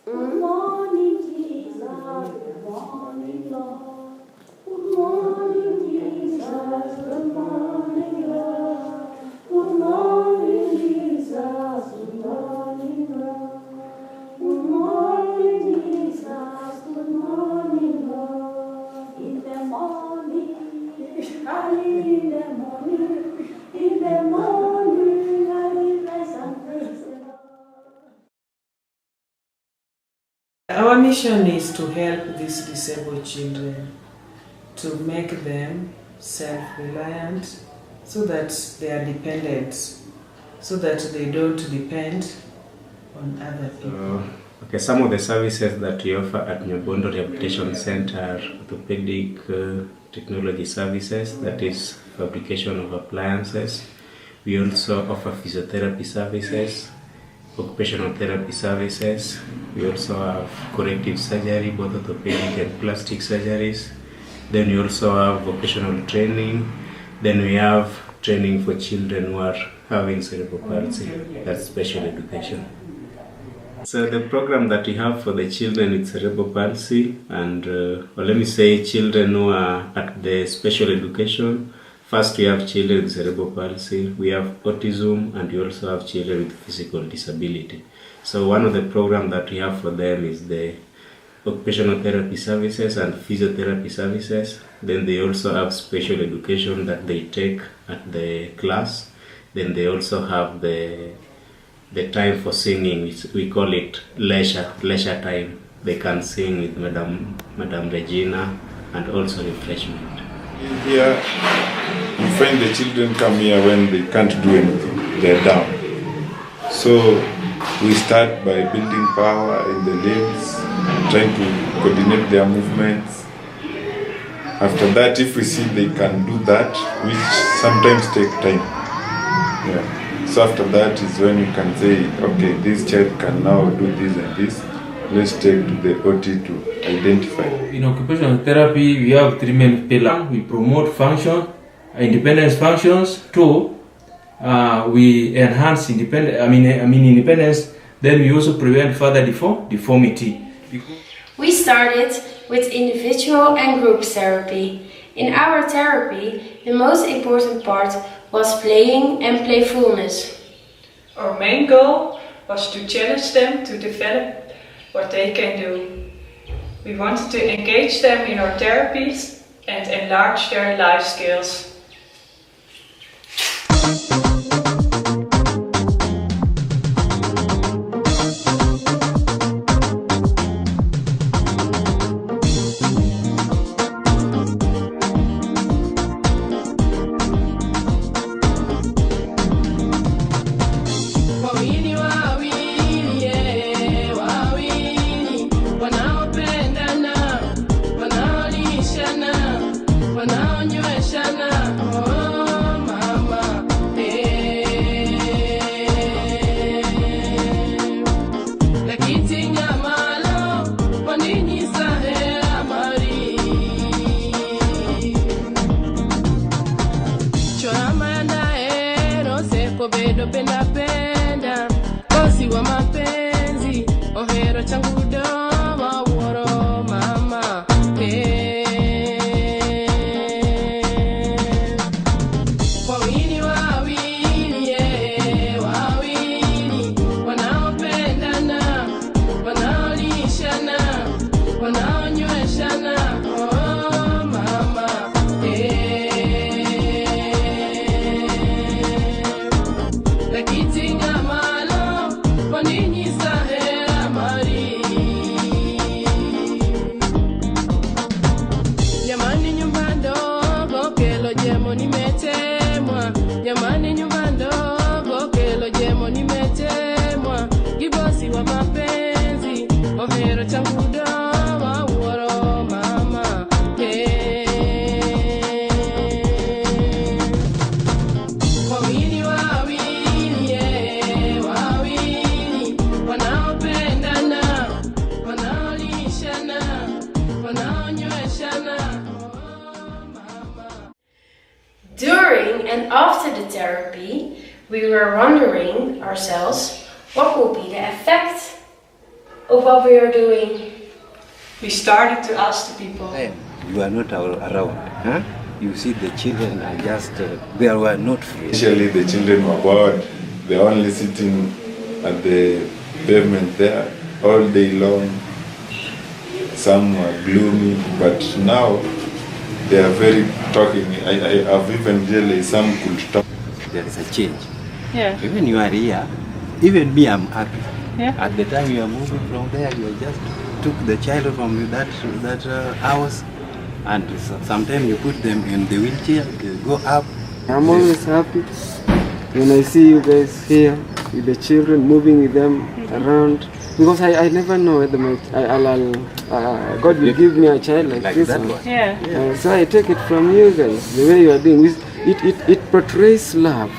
Good morning, Jesus. Good morning, Lord. Good morning, Jesus. Good morning, Lord. Good morning, Jesus. Good morning, Lord. Good morning, Jesus. Good morning, Lord. In the morning, early in the morning, I will rise and praise the Lord. Our mission is to help these disabled children, to make them self-reliant so that they are dependent, so that they don't depend on other people. Okay, some of the services that we offer at Nyabondo Rehabilitation Center are orthopedic technology services, that is fabrication of appliances. We also offer physiotherapy services, occupational therapy services. We also have corrective surgery, both orthopedic and plastic surgeries. Then we also have vocational training. Then we have training for children who are having cerebral palsy, that's special education. So the program that we have for the children with cerebral palsy, and or let me say children who are at the special education. First, we have children with cerebral palsy, we have autism, and we also have children with physical disability. So one of the programs that we have for them is the occupational therapy services and physiotherapy services. Then they also have special education that they take at the class. Then they also have the time for singing. We call it leisure time. They can sing with Madam Regina, and also refreshment. Here, you find the children come here when they can't do anything, they're down. So we start by building power in the limbs, trying to coordinate their movements. After that, if we see they can do that, which sometimes take time. Yeah. So after that is when you can say, okay, this child can now do this and this. Let's take to the OT to identify. In occupational therapy, we have three main pillars. We promote function, independence functions. Two, we enhance independence. Then we also prevent further deformity. We started with individual and group therapy. In our therapy, the most important part was playing and playfulness. Our main goal was to challenge them to develop what they can do. We wanted to engage them in our therapies and enlarge their life skills. During and after the therapy, we were wondering ourselves what will be the effect of what we are doing. We started to ask the people. Time you are not around, huh? You see the children are just, they were not free. Initially the children were bored, they're only sitting at the pavement there all day long. Some were gloomy, but now they are very talking. I've even realized some could talk. There is a change. Yeah. Even you are here, even me, I'm happy. Yeah. At the time you are moving from there, you just took the child from that house, and sometimes you put them in the wheelchair, they go up. I'm always happy when I see you guys here with the children, moving with them around, because I never know whether God will give me a child like this that one. one. Yeah. So I take it from you guys, the way you are doing. It portrays love.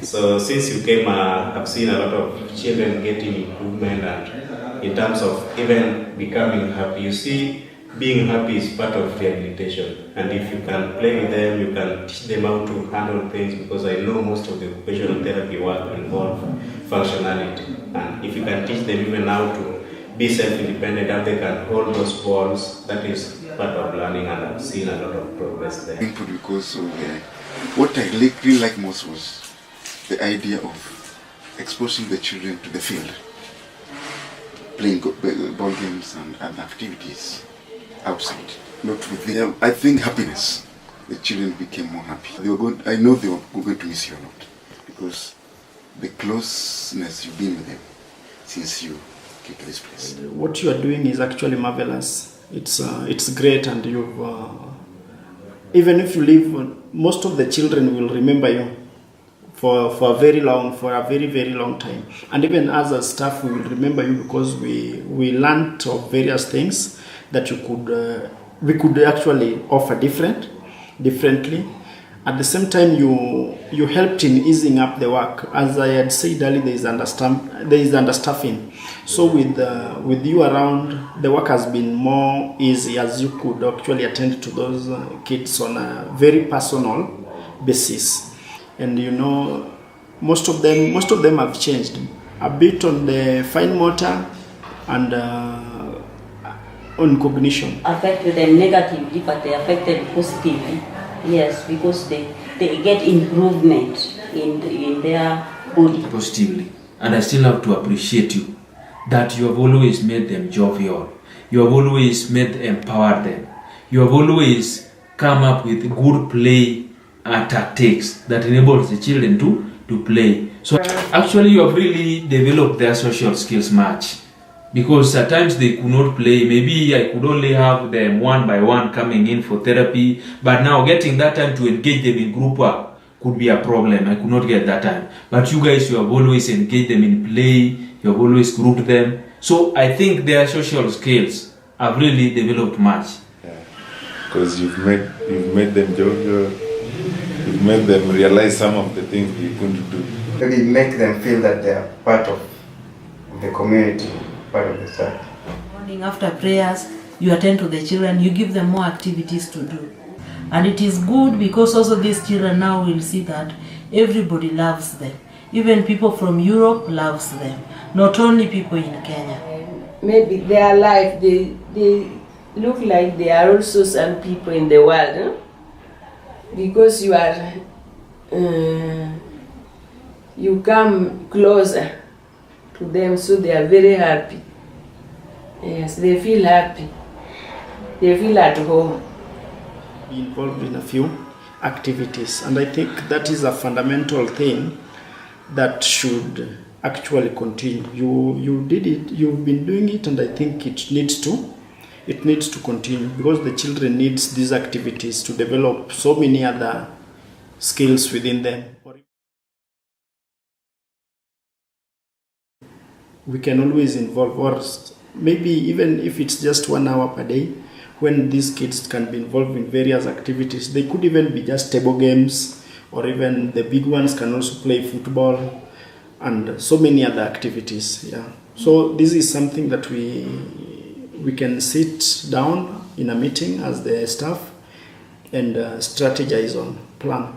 So since you came, I've seen a lot of children getting improvement, and in terms of even becoming happy. You see, being happy is part of rehabilitation, and if you can play with them, you can teach them how to handle things, because I know most of the occupational therapy work involve functionality, and if you can teach them even how to be self-independent, how they can hold those balls, that is part of learning, and I've seen a lot of progress there. Input because of what I really like most was the idea of exposing the children to the field, playing ball games and other activities outside, not with them. I think happiness. The children became more happy. I know they were going to miss you a lot, because the closeness you've been with them since you came to this place. What you are doing is actually marvelous. It's great, and you've even if you leave, most of the children will remember you for a very very long time. And even as a staff, we will remember you, because we learned of various things that we could actually offer differently. At the same time, you helped in easing up the work. As I had said earlier, there is understaffing. So with you around, the work has been more easy, as you could actually attend to those kids on a very personal basis. And most of them have changed a bit on the fine motor and on cognition. Affected them negatively, but they affected positively. Yes, because they get improvement in their body. Positively. And I still have to appreciate you that you have always made them jovial. You have always empowered them. You have always come up with good play tactics that enables the children to play. So actually you have really developed their social skills much, because at times they could not play. Maybe I could only have them one by one coming in for therapy, but now getting that time to engage them in group work could be a problem. I could not get that time. But you guys, you have always engaged them in play, you have always grouped them. So I think their social skills have really developed much. Because you've made them jovial, you've made them realize some of the things they couldn't do. Maybe make them feel that they are part of the community, part of the church. Morning after prayers, you attend to the children, you give them more activities to do. And it is good, because also these children now will see that everybody loves them. Even people from Europe loves them, not only people in Kenya. Maybe their life, they look like they are also some people in the world, huh? Because you come closer to them, so they are very happy. Yes, they feel happy. They feel at home. Be involved in a few activities, and I think that is a fundamental thing that should actually continue. You did it, you've been doing it, and I think it needs to continue, because the children needs these activities to develop so many other skills within them. We can always involve, or maybe even if it's just 1 hour per day, when these kids can be involved in various activities. They could even be just table games, or even the big ones can also play football and so many other activities. Yeah. So this is something that we can sit down in a meeting as the staff and strategize on, plan.